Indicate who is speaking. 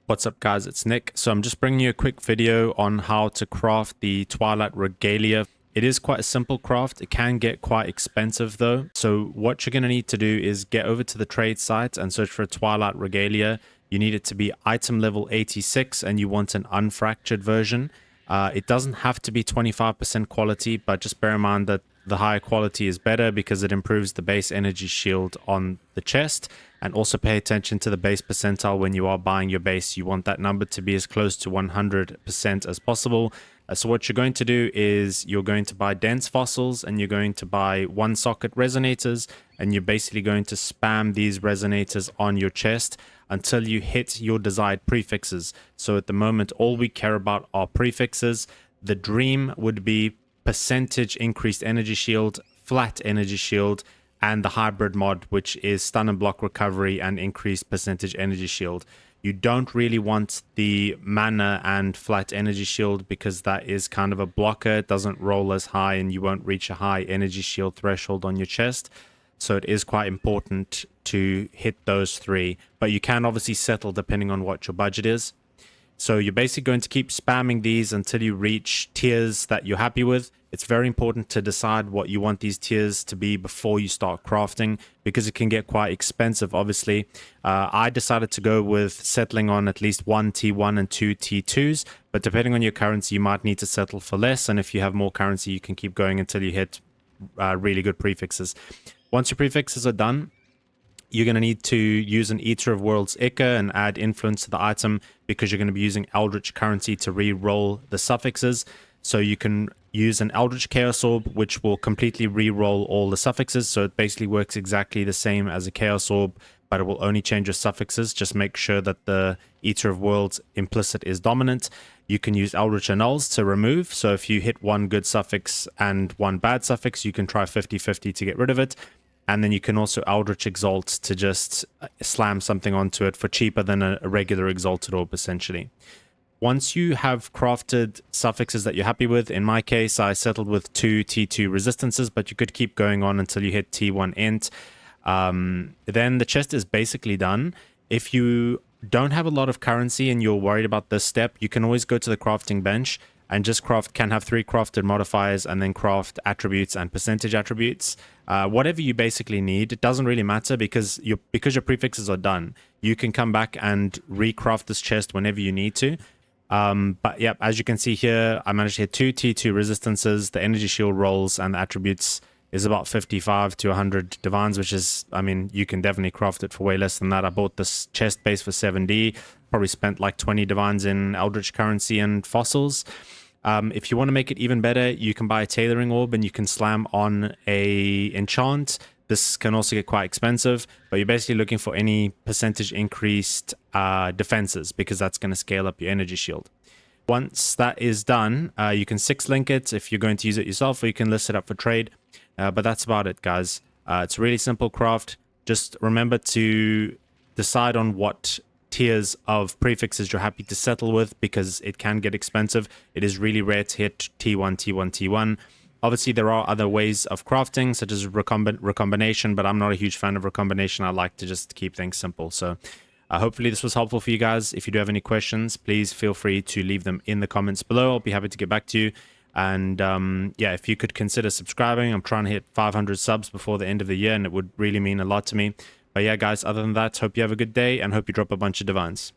Speaker 1: What's up guys, it's Nick. So I'm just bringing you a quick video on how to craft the Twilight Regalia. It is quite a simple craft. It can get quite expensive though. So what you're going to need to do is get over to the trade site and search for a Twilight Regalia. You need it to be item level 86 and you want an unfractured version. It doesn't have to be 25% quality, but just bear in mind that the higher quality is better because it improves the base energy shield on the chest. And also pay attention to the base percentile when you are buying your base. You want that number to be as close to 100% as possible. So what you're going to do is you're going to buy dense fossils and you're going to buy one socket resonators, and you're basically going to spam these resonators on your chest until you hit your desired prefixes. So at the moment, all we care about are prefixes. The dream would be percentage increased energy shield, flat energy shield, and the hybrid mod, which is stun and block recovery and increased percentage energy shield. You don't really want the mana and flat energy shield because that is kind of a blocker. It doesn't roll as high and you won't reach a high energy shield threshold on your chest. So it is quite important to hit those three, but you can obviously settle depending on what your budget is. So you're basically going to keep spamming these until you reach tiers that you're happy with. It's very important to decide what you want these tiers to be before you start crafting, because it can get quite expensive, obviously. I decided to go with settling on at least one T1 and two T2s, but depending on your currency, you might need to settle for less. And if you have more currency, you can keep going until you hit really good prefixes. Once your prefixes are done, you're going to need to use an Eater of Worlds Ica and add influence to the item, because you're going to be using Eldritch currency to re-roll the suffixes. So you can use an Eldritch Chaos Orb, which will completely re-roll all the suffixes. So it basically works exactly the same as a Chaos Orb, but it will only change your suffixes. Just make sure that the Eater of Worlds implicit is dominant. You can use Eldritch Annuls to remove. So if you hit one good suffix and one bad suffix, you can try 50-50 to get rid of it. And then you can also Eldritch Exalt to just slam something onto it for cheaper than a regular Exalted Orb, essentially. Once you have crafted suffixes that you're happy with, in my case, I settled with two T2 resistances, but you could keep going on until you hit T1 int. Then the chest is basically done. If you don't have a lot of currency and you're worried about this step, you can always go to the crafting bench and just can have 3 crafted modifiers and then craft attributes and percentage attributes. Whatever you basically need. It doesn't really matter because your prefixes are done. You can come back and recraft this chest whenever you need to. But yeah, as you can see here, I managed to hit 2 T2 resistances, the energy shield rolls, and the attributes is about 55 to 100 divines, which is, I mean, you can definitely craft it for way less than that. I bought this chest base for 7D, probably spent like 20 divines in Eldritch currency and fossils. If you want to make it even better, you can buy a tailoring orb and you can slam on a enchant. This can also get quite expensive, but you're basically looking for any percentage increased defenses, because that's going to scale up your energy shield. Once that is done, you can 6-link it if you're going to use it yourself, or you can list it up for trade. But that's about it, guys. It's a really simple craft. Just remember to decide on what tiers of prefixes you're happy to settle with, because it can get expensive. It is really rare to hit T1, T1, T1. Obviously, there are other ways of crafting, such as recombination, but I'm not a huge fan of recombination. I like to just keep things simple. So hopefully this was helpful for you guys. If you do have any questions, please feel free to leave them in the comments below. I'll be happy to get back to you. And yeah, if you could consider subscribing, I'm trying to hit 500 subs before the end of the year, and it would really mean a lot to me. But yeah, guys, other than that, hope you have a good day and hope you drop a bunch of divines.